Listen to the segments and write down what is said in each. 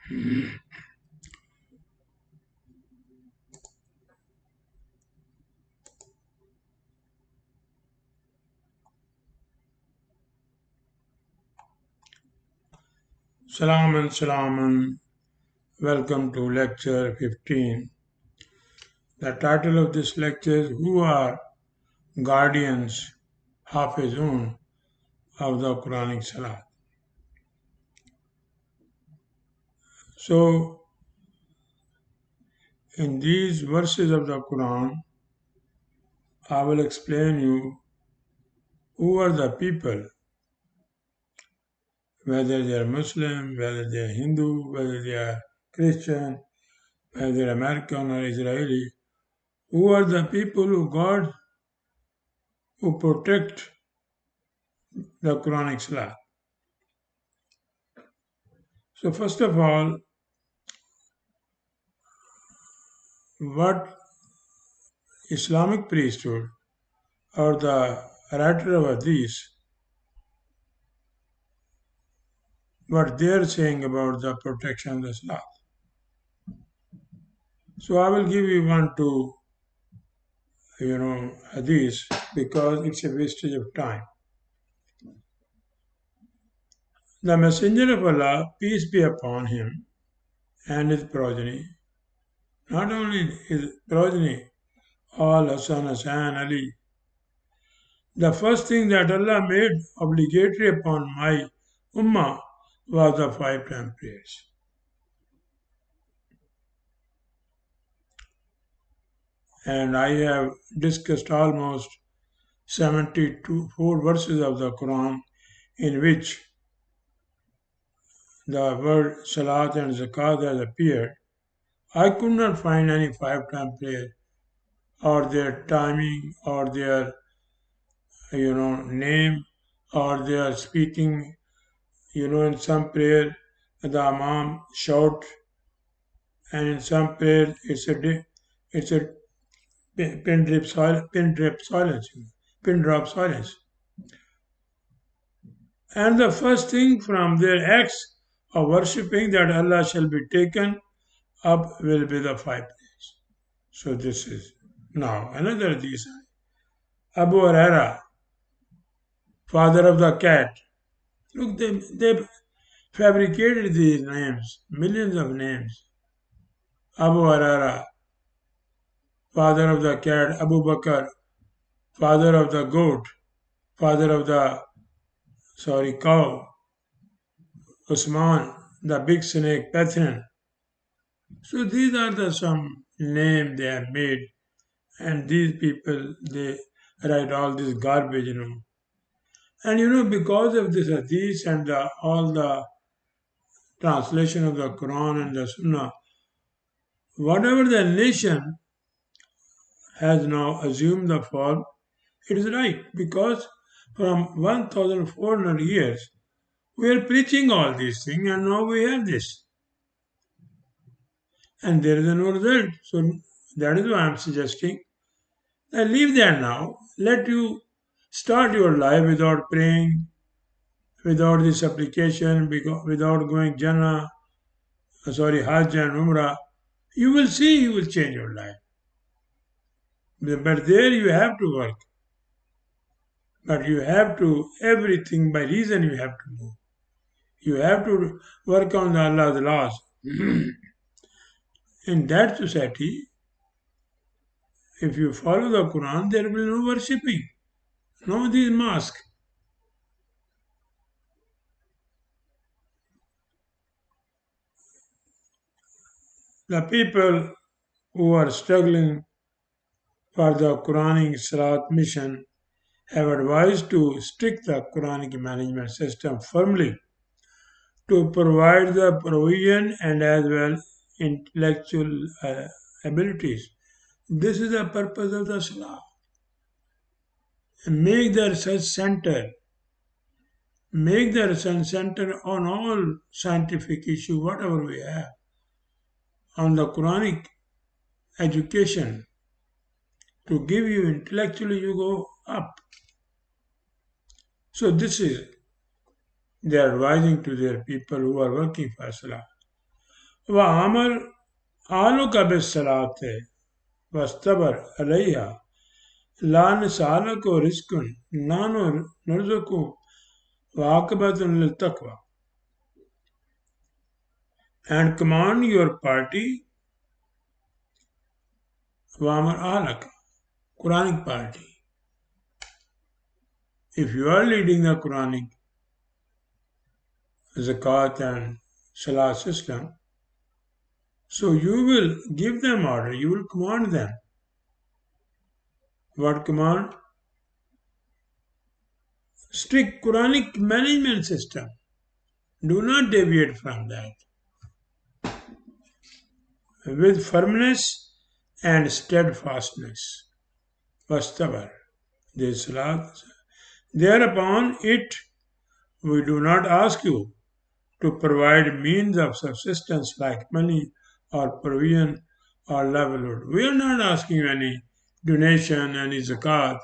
Salaman. Welcome to lecture 15. The title of this lecture is Who are Guardians, Hafizun of the Quranic Salat? So, in these verses of the Quran, I will explain you who are the people, whether they are Muslim, whether they are Hindu, whether they are Christian, whether they are American or Israeli, who are the people who guard, who protect the Quranic Salat. So, first of all, what Islamic priesthood or the writer of Hadith, what they're saying about the protection of the Salat. So I will give you one to Hadith because it's a wastage of time. The Messenger of Allah, peace be upon him, and his progeny, not only his progeny, all Hassan, Ali, the first thing that Allah made obligatory upon my ummah was the 5 time prayers. And I have discussed almost 74 verses of the Quran in which the word Salat and Zakat has appeared. I could not find any 5 time prayer or their timing or their name or their speaking. In some prayer the Imam shout, and in some prayer it's a pin drop silence. And the first thing from their acts of worshipping that Allah shall be taken up will be the 5 days. So this is now another hadith. Abu Huraira, father of the cat. Look, they fabricated these names, millions of names. Abu Huraira, father of the cat. Abu Bakr, father of the goat, father of the cow. Usman, the big snake, Pathan. So these are the some name they have made, and these people they write all this garbage. And because of this hadith and all the translation of the Quran and the Sunnah, whatever the nation has now assumed the form, it is right because from 1400 years we are preaching all these things and now we have this. And there is no result. So that is why I am suggesting that leave that now. Let you start your life without praying, without this application, without going Hajj and Umrah. You will see you will change your life. But there you have to work. But you have to, everything by reason you have to move. You have to work on Allah's laws. In that society, if you follow the Quran, there will be no worshipping, no these mosques. The people who are struggling for the Quranic Salat mission have advised to stick the Quranic management system firmly to provide the provision and as well intellectual abilities. This is the purpose of the Salah. Make the research center. Make the research center on all scientific issue, whatever we have, on the Quranic education to give you intellectually you go up. So this is they are advising to their people who are working for Salah. وَعَمَرْ آلُكَ بِالصَّلَاةِ وَاسْتَبَرْ عَلَيْهَا لَا نَسْأَلُكَ رِزْقًا نَحْنُ نَرْزُقُكَ وَعَاقِبَةٌ لِلتَّقْوَى. And command your party, وَعَمَرْ أَهْلَكَ, Quranic party. If you are leading the Quranic zakat and salat system, so you will give them order, you will command them. What command? Strict Quranic management system. Do not deviate from that. With firmness and steadfastness. Vastavar. This salat. Thereupon it, we do not ask you to provide means of subsistence like money or provision or livelihood. We are not asking you any donation, any zakat.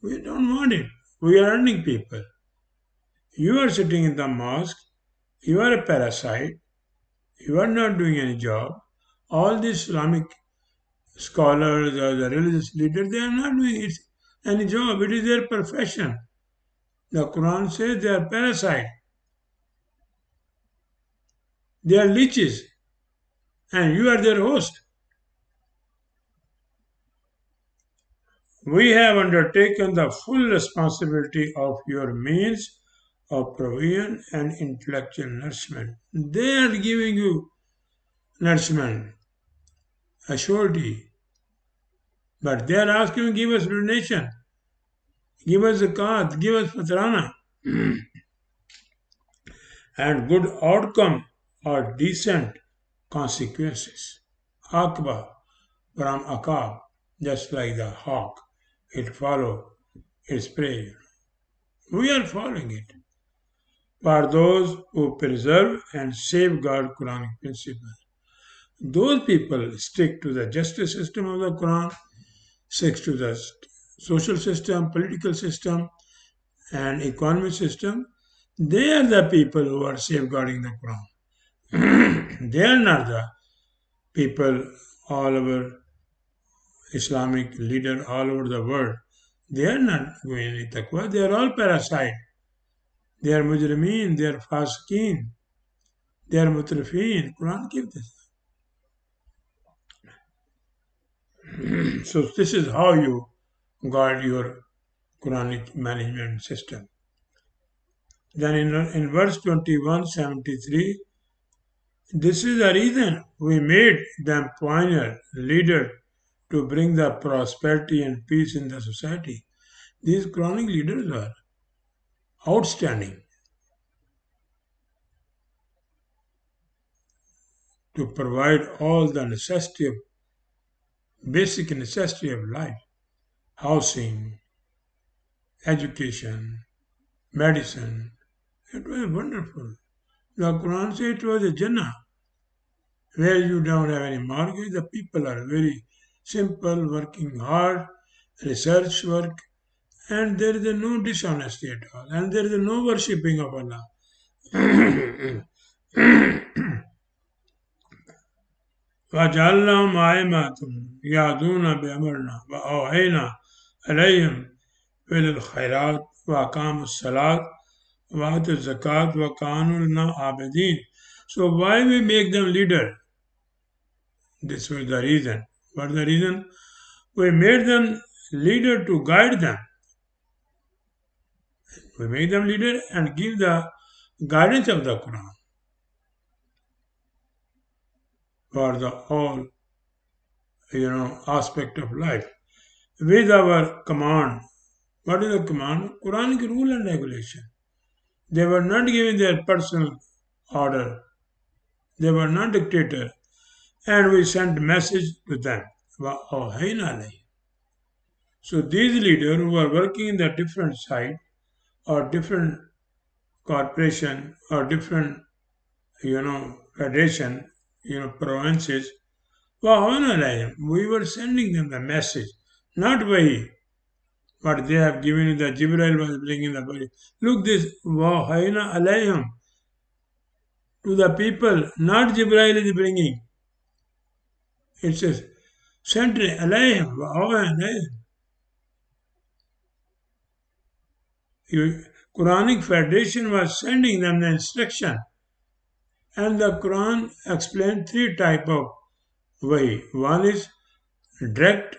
We don't want it. We are earning people. You are sitting in the mosque. You are a parasite. You are not doing any job. All these Islamic scholars or the religious leaders, they are not doing it, any job. It is their profession. The Quran says they are parasite. They are leeches. And you are their host. We have undertaken the full responsibility of your means of provision and intellectual nourishment. They are giving you nourishment, assurity. But they are asking you, give us donation, give us zakat, give us fatrana. And good outcome or decent consequences. Akba from akab, just like the hawk. It follow its prey. We are following it. For those who preserve and safeguard Quranic principles. Those people stick to the justice system of the Quran, stick to the social system, political system, and economic system. They are the people who are safeguarding the Quran. They are not the people all over Islamic leader all over the world. They are not doing any taqwa. They are all parasite. They are mujrimeen. They are fasiqeen. They are mutrafeen. Quran gives this. So this is how you guard your Quranic management system. Then in verse 2173, this is the reason we made them pioneer, leader to bring the prosperity and peace in the society. These Quranic leaders are outstanding to provide all the basic necessity of life, housing, education, medicine. It was wonderful. The Quran says it was a Jannah where you don't have any mortgage. The people are very simple, working hard, research work, and there is no dishonesty at all, and there is no worshipping of Allah. وَجَعَلْنَاهُمْ أَئِمَّةً يَهْدُونَ بِأَمْرِنَا وَأَوْحَيْنَا إِلَيْهِمْ فِعْلَ الْخَيْرَاتِ وَأَقَامُوا الصَّلَاةَ وَآتَوُا الزَّكَاةَ وَكَانُوا لَنَا عَابِدِينَ. So why we make them leader? This was the reason. What is the reason? We made them leader to guide them. We make them leader and give the guidance of the Quran for the whole, aspect of life. With our command. What is the command? Quranic rule and regulation. They were not giving their personal order. They were not dictator. And we sent message to them. So these leaders who are working in the different side or different corporation or different, federation, provinces, we were sending them the message, not Wahi, but they have given it, the Jibril was bringing the body. Look this, وَوَحَيْنَا عَلَيْهِمْ to the people, not Jibril is bringing. It says, sent alayhim wa alayhim. Quranic Federation was sending them the instruction. And the Quran explained three type of way. One is direct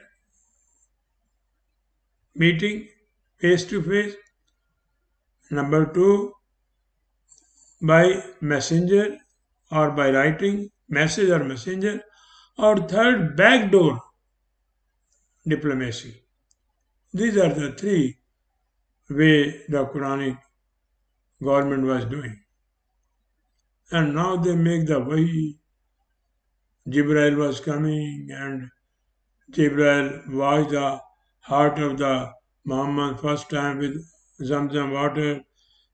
meeting, face to face. Number two, by messenger or by writing, message or messenger. Or third, backdoor diplomacy. These are the three way the Quranic government was doing. And now they make the way. Jibril was coming and Jibril washed the heart of the Muhammad first time with Zamzam water.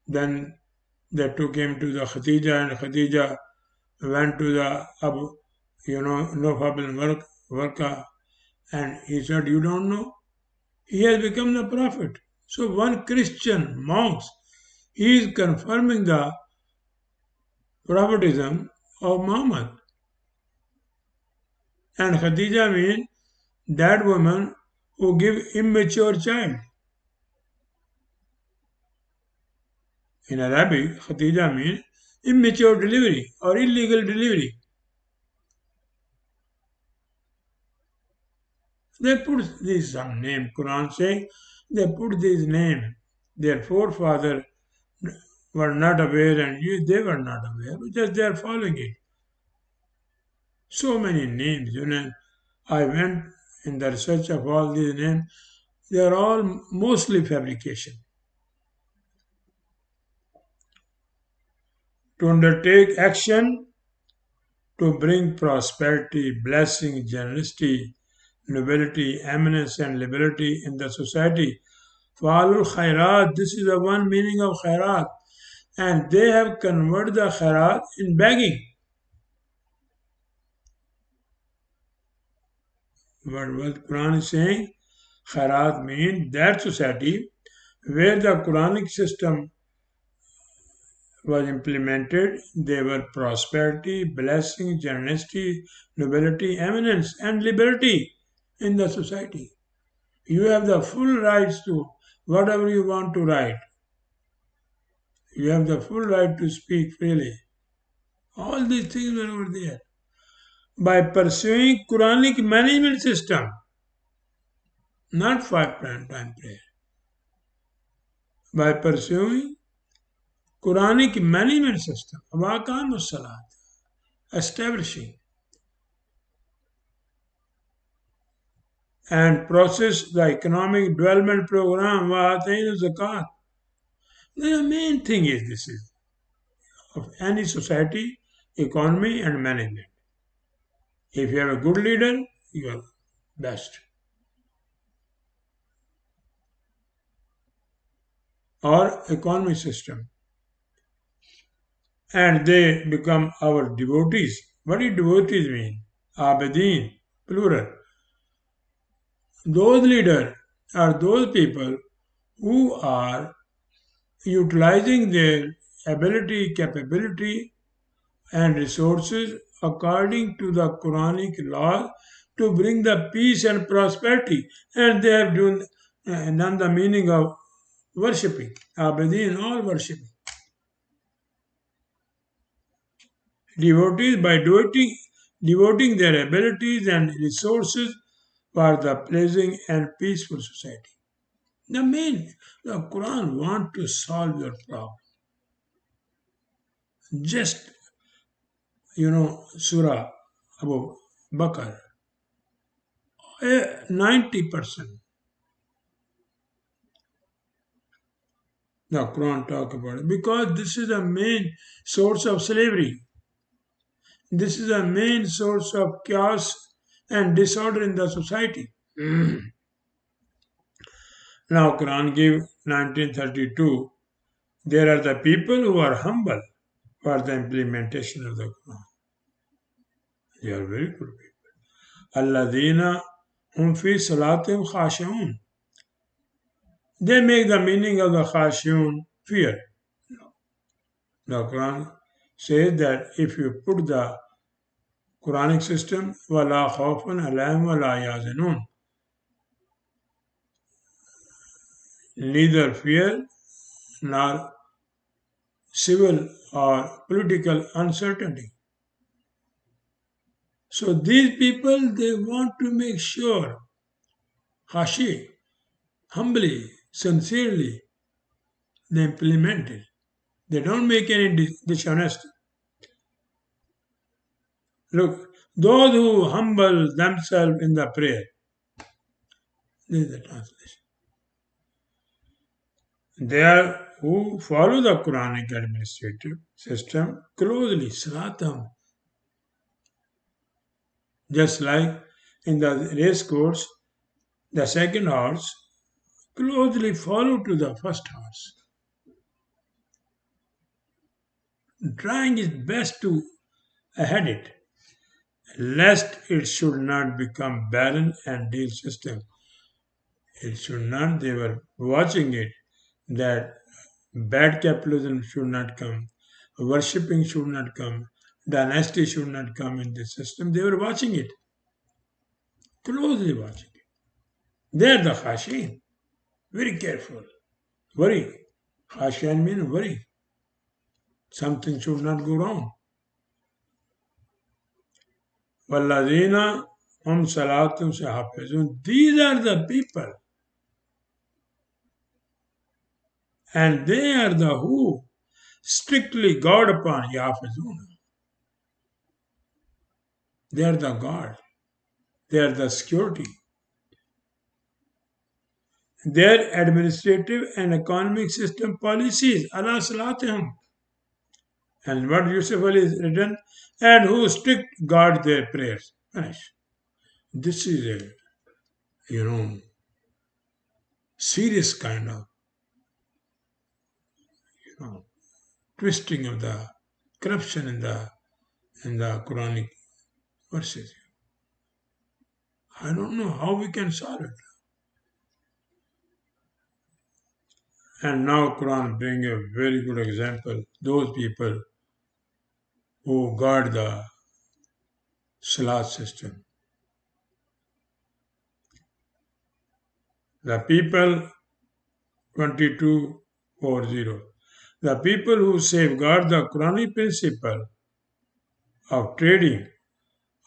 Then they took him to the Khadija and Khadija went to the Abu, Nufab al-Warqa and he said, you don't know? He has become the prophet. So one Christian monk, he is confirming the prophetism of Muhammad. And Khadija means that woman who give immature child. In Arabic, Khadija means immature delivery or illegal delivery. They put this some name, Quran saying they put this name. Their forefathers were not aware and they were not aware, just they are following it. So many names, I went in the research of all these names, they are all mostly fabrication. To undertake action to bring prosperity, blessing, generosity, nobility, eminence, and liberty in the society. Fa'alul khairat, this is the one meaning of khairat. And they have converted the khairat in begging. What Quran is saying, khairat means that society where the Quranic system was implemented, there were prosperity, blessing, generosity, nobility, eminence, and liberty in the society. You have the full rights to whatever you want to write. You have the full right to speak freely. All these things were over there. By pursuing Quranic management system, not five-time prayer. By pursuing Quranic management system, Awaqam Salat, establishing and process the economic development program, Wa'atayn Zakat. The main thing is this is of any society, economy and management. If you have a good leader, you are best. Or economy system. And they become our devotees. What do devotees mean? Abedin, plural. Those leaders are those people who are utilizing their ability, capability, and resources according to the Quranic law to bring the peace and prosperity. And they have done the meaning of worshipping. Abedin, all worshipping. Devotees, by devoting their abilities and resources for the pleasing and peaceful society. The Quran wants to solve your problem. Just, Surah Abu Bakr, 90%. The Quran talk about it because this is the main source of slavery. This is the main source of chaos and disorder in the society. Now Quran gave 1932. There are the people who are humble for the implementation of the Quran. They are very good people. Alladina hum fi salatim khashi'un. They make the meaning of the khashi'un fear. The Quran says that if you put the Quranic system, وَلَا خَوْفٌ عَلَيْهِمْ وَلَا يَحْزَنُونَ, neither fear nor civil or political uncertainty. So these people, they want to make sure, hashi, humbly, sincerely, they implement it. They don't make any dishonest. Look, those who humble themselves in the prayer, this is the translation. They are who follow the Quranic administrative system closely, salatam, just like in the race course, the second horse closely follow to the first horse, trying his best to ahead it, lest it should not become barren and deal system. It should not, they were watching it, that bad capitalism should not come, worshipping should not come, dynasty should not come in this system. They were watching it, closely watching it. They are the khashin, very careful, worry. Khashin means worry. Something should not go wrong. Walladina hum salatum se hafizun. These are the people. And they are the who strictly guard upon Yahfizun. They are the guard. They are the security. Their administrative and economic system policies, ala salatihim. And what Yusuf Ali is written, and who strict guard their prayers. Finish. This is a, serious kind of, twisting of the corruption in the Quranic verses. I don't know how we can solve it. And now Quran bring a very good example. Those people who guard the Salat system. The people 22:40. The people who safeguard the Quranic principle of trading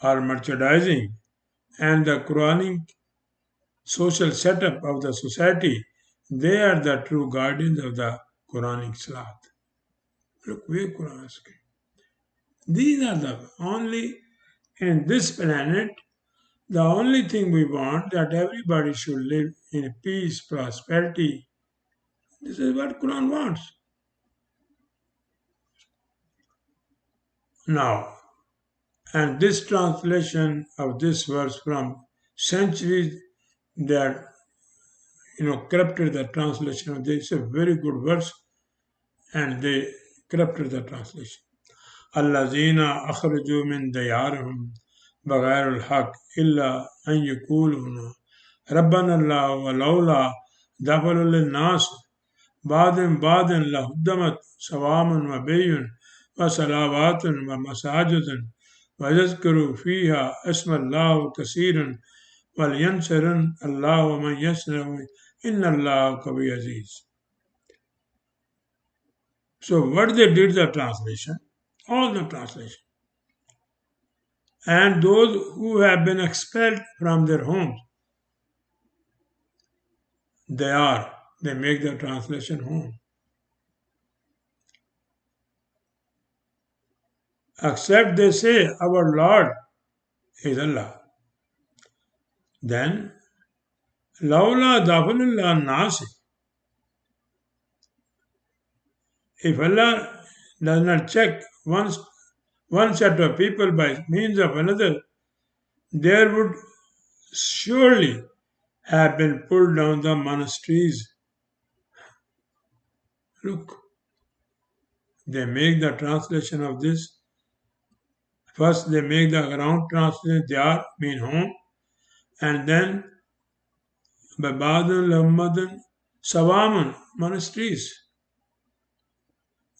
or merchandising and the Quranic social setup of the society, they are the true guardians of the Quranic Salat. Look where Quran is. These are the only, in this planet, the only thing we want, that everybody should live in peace, prosperity. This is what Quran wants. Now, and this translation of this verse from centuries that corrupted the translation of this, is a very good verse, and they corrupted the translation. الذين أخرجوا من ديارهم بغير الحق إلا أن يقولون ربنا الله ولولا دفع للناس بعض لهدمت صوام وبيع وصلوات ومساجد ويذكر فيها اسم الله كثيرا ولينصرن الله من ينصره إن الله قوي عزيز. So what they did, the translation, all the translation. And those who have been expelled from their homes, they make the translation home. Except they say, our Lord is Allah. Then, Laula Dafalullah Nasi. If Allah does not check one set of people by means of another, there would surely have been pulled down the monasteries. Look, they make the translation of this. First, they make the ground translation, Diyar mean home, and then Babadun, Lammadun, Sawamun, monasteries.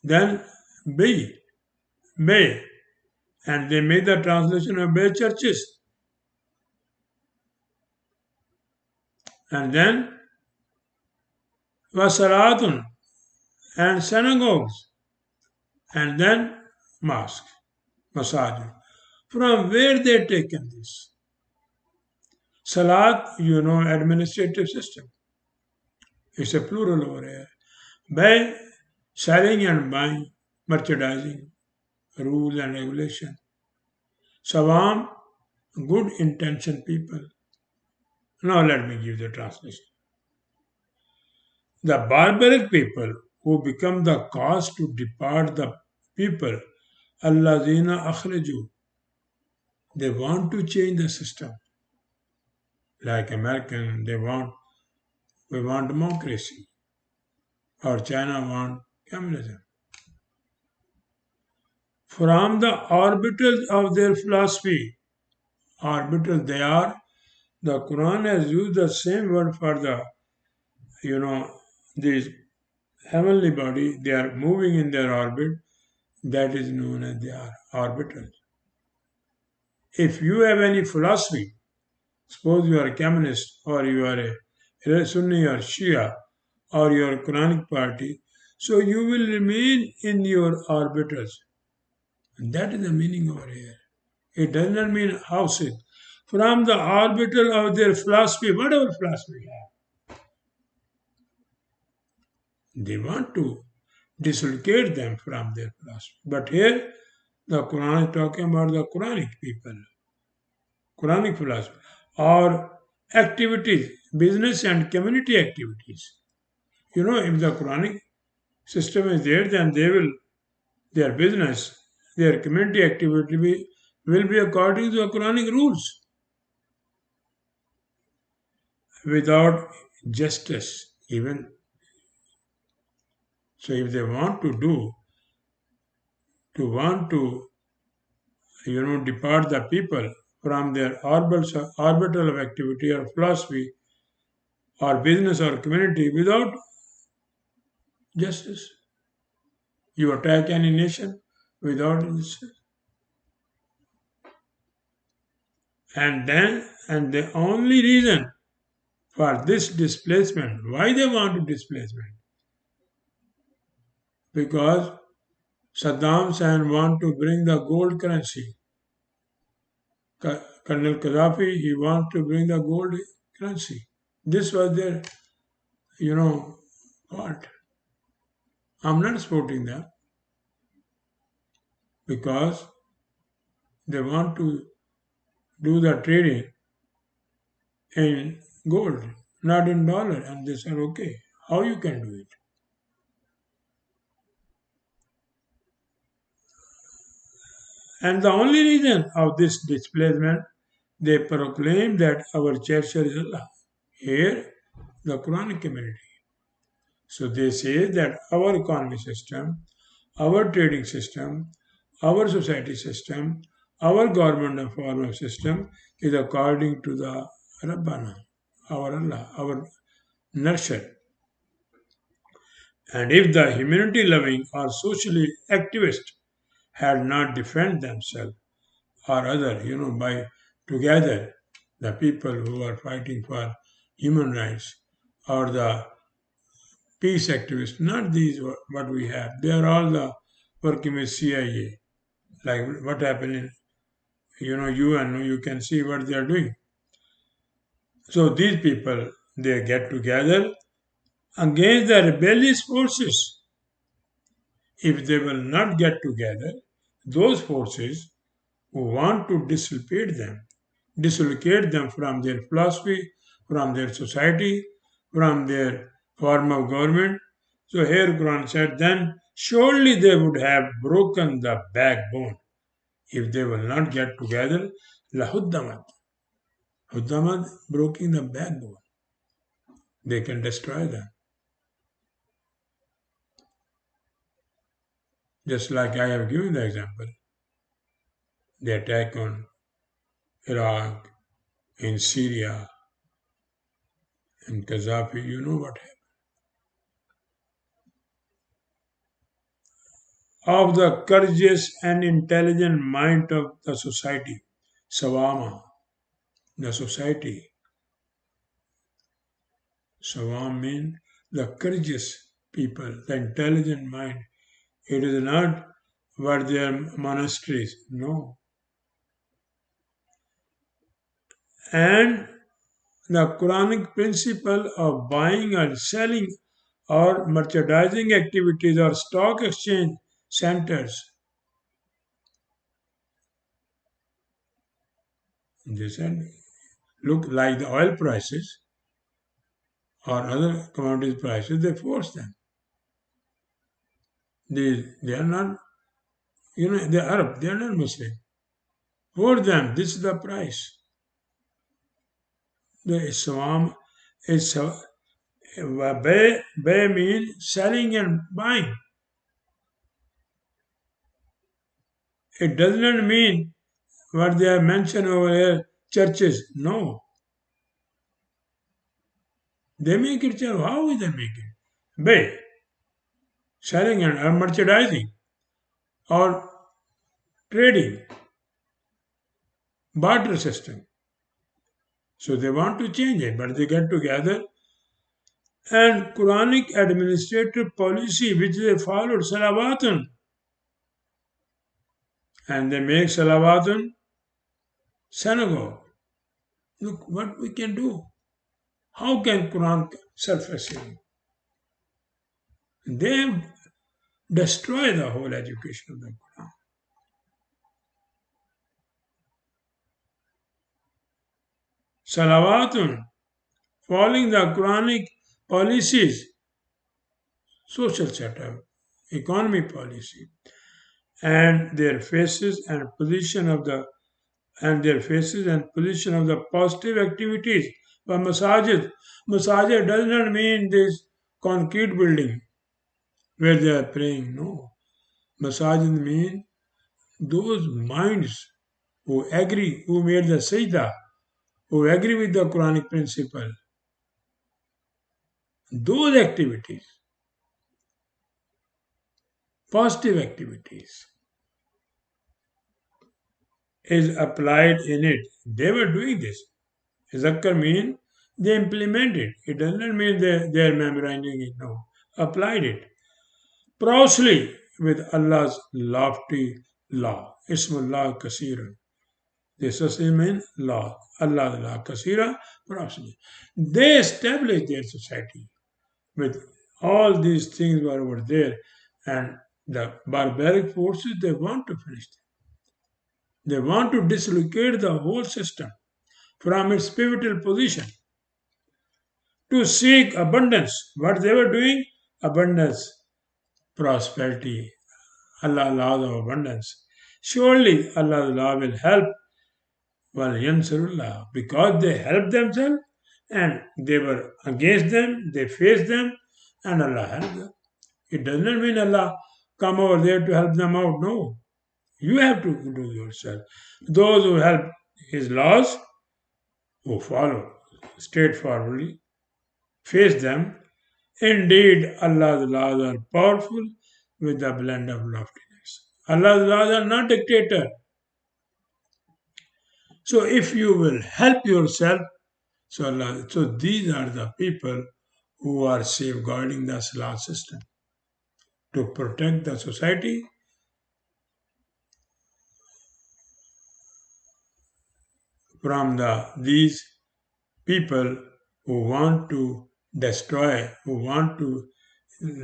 Then Bi Bay, and they make the translation of Bay churches. And then Wasalatun and synagogues, and then mosque, masajid. From where they taken this? Salat, administrative system. It's a plural over here. By selling and buying, merchandising, rules and regulation. Sawam, good intention people. Now let me give the translation. The barbaric people who become the cause to depart the people, Allazina akhriju, they want to change the system. Like American, we want democracy, or China want communism. From the orbitals of their philosophy, orbital they are, the Quran has used the same word for you know, this heavenly body, they are moving in their orbit, that is known as they are orbitals. If you have any philosophy, suppose you are a communist or you are a Sunni or Shia or you are a Quranic party, so you will remain in your orbitals. And that is the meaning over here. It does not mean houses. From the orbital of their philosophy, whatever philosophy they have, they want to dislocate them from their philosophy. But here, the Quran is talking about the Quranic people, Quranic philosophy, or activities, business and community activities. If the Quranic system is there, then their business, their community activity will be according to the Quranic rules without justice, even. So if they want to depart the people from their orbital of activity or philosophy or business or community without justice. You attack any nation without justice. And the only reason for this displacement, why they want to displacement? Because Saddam Hussein want to bring the gold currency. Colonel Gaddafi, he wants to bring the gold currency. This was their, fault. I'm not supporting them because they want to do the trading in gold, not in dollar. And they said, okay, how you can do it? And the only reason of this displacement, they proclaim that our chercher is Allah. Here, the Quranic community. So they say that our economic system, our trading system, our society system, our government and form system is according to the Rabbana, our Allah, our nurture. And if the humanity loving or socially activist had not defended themselves or other, by together the people who are fighting for human rights or the peace activists, not these what we have. They are all the working with CIA. Like what happened in UN, you can see what they are doing. So these people they get together against the rebellious forces. If they will not get together, those forces who want to dislocate them from their philosophy, from their society, from their form of government. So here Quran said, then surely they would have broken the backbone if they will not get together. Lahuddamat. Huddamat breaking the backbone. They can destroy them. Just like I have given the example. The attack on Iraq, in Syria, and Gaddafi, what happened. of the courageous and intelligent mind of the society. Sawama, the society. Sawam means the courageous people, the intelligent mind. It is not what their monasteries, no. And the Quranic principle of buying and selling or merchandising activities or stock exchange centers. They said, look like the oil prices or other commodities prices, they force them. They are not, they are Arab, they are not Muslim. For them, this is the price. The Islam is bay means selling and buying. It does not mean what they have mentioned over here, churches. No. They make it church. How is they make it? Bay, selling and merchandising or trading, barter system. So they want to change it, but they get together and Quranic administrative policy which they followed, Salawatun, and they make Salawatun synagogue. Look what we can do. How can Quran surface? They have destroyed the whole education of the Quran. Salawatun, following the Quranic policies, social setup, economy policy, and their faces and position of the positive activities. But masajid does not mean this concrete building where they are praying. No, masajid mean those minds who agree, who made the sajda, who agree with the Quranic principle. Those activities, positive activities, is applied in it. They were doing this. Zakkar means they implemented. It does not mean they are memorizing it. No. Applied it. Prousely with Allah's lofty law. Ismullah Kasira. This is mean law. Allah's law. Kasira, prousely. They established their society with all these things were over there. And the barbaric forces, they want to finish them. They want to dislocate the whole system from its pivotal position to seek abundance. What they were doing? Abundance, prosperity. Allah laws of abundance. Surely Allah's law will help. Well, Yansurullah, because they helped themselves and they were against them, they faced them, and Allah helped them. It does not mean Allah come over there to help them out. No. You have to do yourself. Those who help His laws, who follow straightforwardly, face them. Indeed, Allah's laws are powerful with a blend of loftiness. Allah's laws are not dictator. So if you will help yourself, so these are the people who are safeguarding the Salat system to protect the society from these people who want to destroy, who want to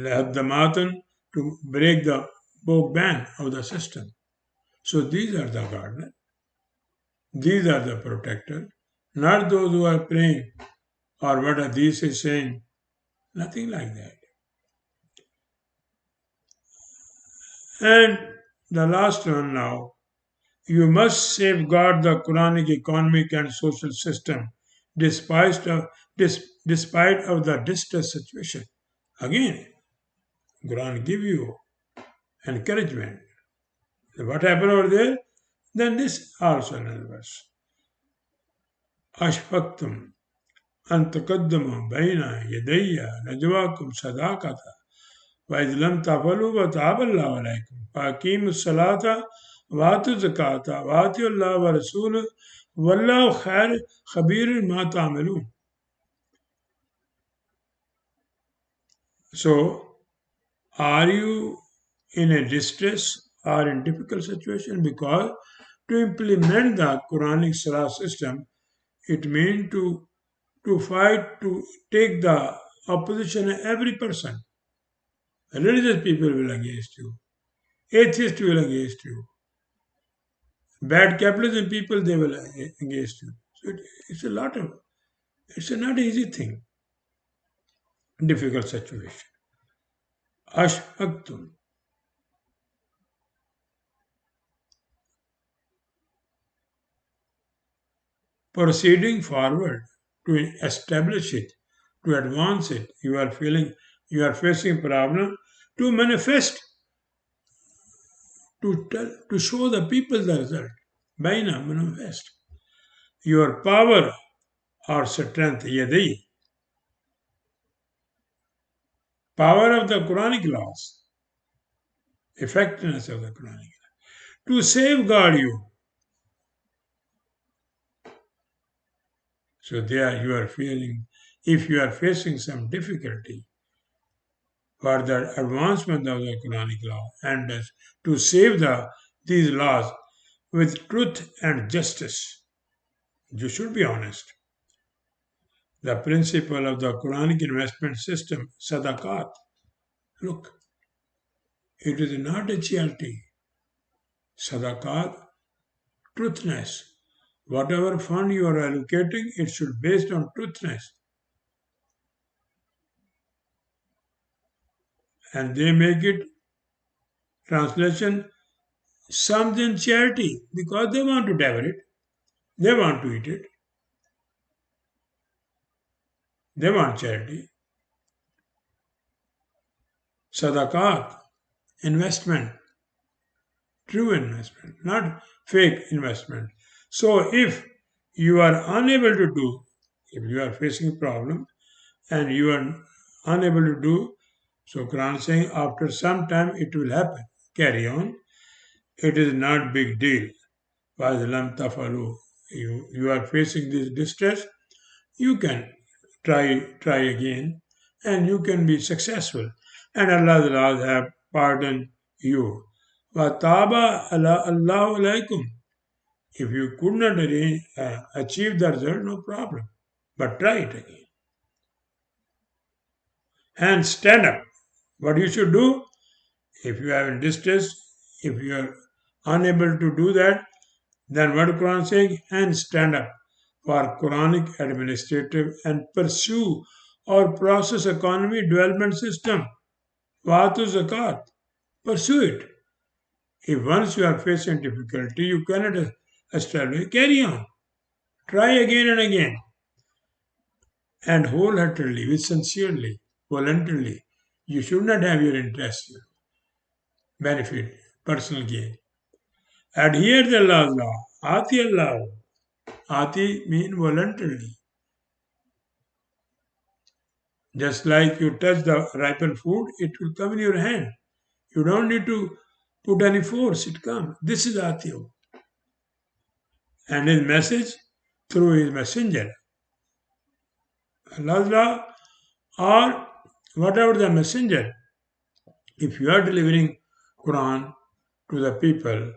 have the matan to break the book ban of the system. So these are the gardeners. These are the protectors, not those who are praying or what Hadith is saying. Nothing like that. And the last one now. You must safeguard the Quranic economic and social system despite of the distress situation. Again, Quran give you encouragement. What happened over there? Then this also another verse. Ashfaqtum an taqaddamu bayna yadayya najwakum sadaqata وَإِذْ لَمْ تَفْعَلُوا وَتَابَ اللَّهُ عَلَيْكُمْ فَأَقِيمُوا الصَّلَاةَ وَآتُوا الزَّكَاةَ وَأَطِيعُوا اللَّهَ وَرَسُولَهُ وَاللَّهُ خَبِيرٌ مَا تَعْمَلُونَ. So, are you in a distress or in difficult situation? Because to implement the Quranic Salah system, it means to fight, to take the opposition of every person. Religious people will against you. Atheists will against you. Bad capitalism people they will against you. So it's a lot of it's a not easy thing. Difficult situation. Ashfaqtum. Proceeding forward to establish it, to advance it. You are facing problem to manifest, to show the people the result. Baina manifest. Your power or strength, yadi, power of the Quranic laws, effectiveness of the Quranic, to safeguard you. So there you are feeling, if you are facing some difficulty for the advancement of the Quranic law and to save these laws with truth and justice, you should be honest. The principle of the Quranic investment system, sadaqat, look, it is not a charity. Sadaqat, truthness. Whatever fund you are allocating, it should be based on truthness. And they make it translation something charity because they want to devour it, they want to eat it, they want charity. Sadaqat, investment, true investment, not fake investment. So if you are unable to do, if you are facing a problem and you are unable to do, so Quran is saying after some time it will happen. Carry on. It is not big deal. وَإِذْ tafalu. You are facing this distress, you can try again and you can be successful. And Allah's laws have pardoned you. وَتَابَ اللَّهُ عَلَيْكُمْ. If you could not achieve the result, no problem. But try it again. And stand up. What you should do, if you are in distress, if you are unable to do that, then what Quran is saying? And stand up for Quranic administrative and pursue or process economy development system. Watu zakat. Pursue it. If once you are facing difficulty, you cannot establish, carry on. Try again and again. And wholeheartedly, with sincerely, voluntarily. You should not have your interest, benefit, personal gain. Adhere to the Allah's law. Ati Allah. Ati mean voluntarily. Just like you touch the ripened food, it will come in your hand. You don't need to put any force, it comes. This is Atio. And his message through his messenger. Allah's law or whatever the messenger. If you are delivering Quran to the people,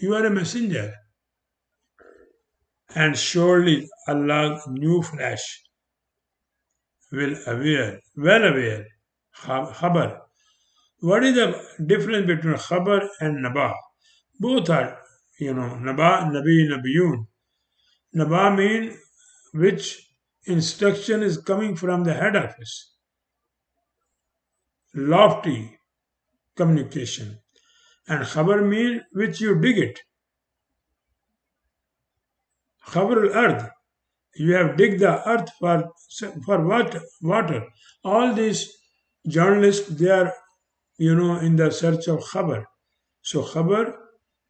you are a messenger. And surely Allah's new flesh well aware, khabar. What is the difference between khabar and naba? Both are, naba, nabi, nabiyun. Naba mean which instruction is coming from the head office. Lofty communication. And khabar mean which you dig it. Khabar al-ard. You have dig the earth for what? Water. All these journalists, they are, in the search of khabar. So khabar,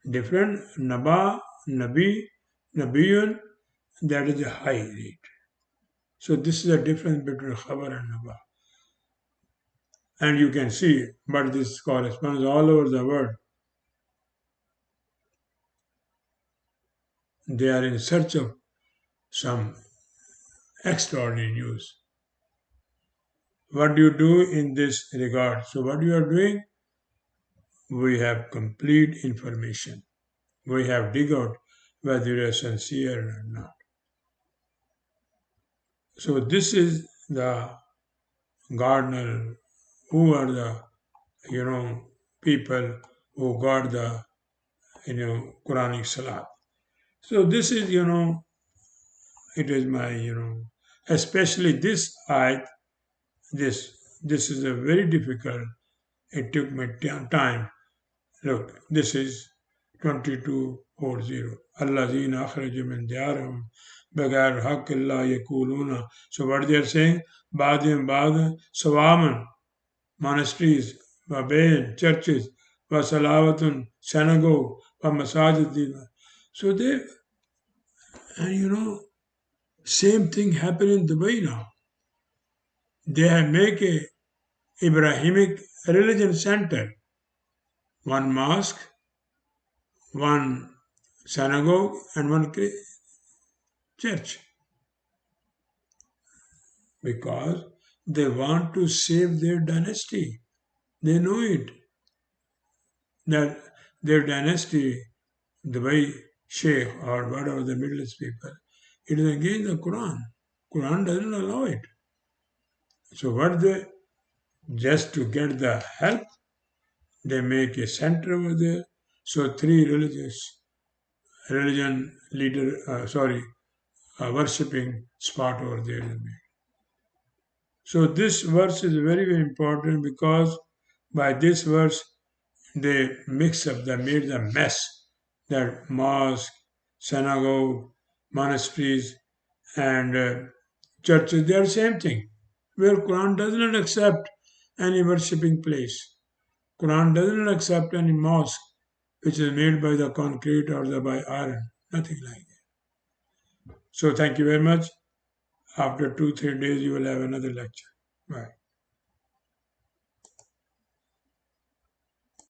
different, naba, nabi, nabiyun, that is a high rate. So this is the difference between khabar and naba. and you can see, but this corresponds all over the world. They are in search of some extraordinary news. What do you do in this regard? So, what you are doing, we have complete information. We have dig out whether you are sincere or not. So, this is the gardener who are the you know people who got the Quranic Salat. So this is it is my especially this ayat. This this is a very difficult. It took me time. Look, this is 22:40. Allazina akhraju min diyarihim بغير حق الله يقولون. So what they are saying, بعضهم بعض سواما, monasteries, Babain, churches, Salawatun, synagogue, Masajid. So they, and same thing happened in Dubai now. They have make a Ibrahimic religion center, one mosque, one synagogue, and one church, because they want to save their dynasty. They know it that their dynasty, the way Sheikh or whatever the Middle East people, it is against the Quran. Quran doesn't allow it. So what they, just to get the help, they make a center over there. So three religion leader, worshipping spot over there is made. So this verse is very, very important, because by this verse they mix up, they made the mess, that mosque, synagogue, monasteries, and churches, they are same thing. Where Quran does not accept any worshipping place. Quran does not accept any mosque which is made by the concrete or by iron. Nothing like that. So thank you very much. After 2-3 days you will have another lecture. Bye.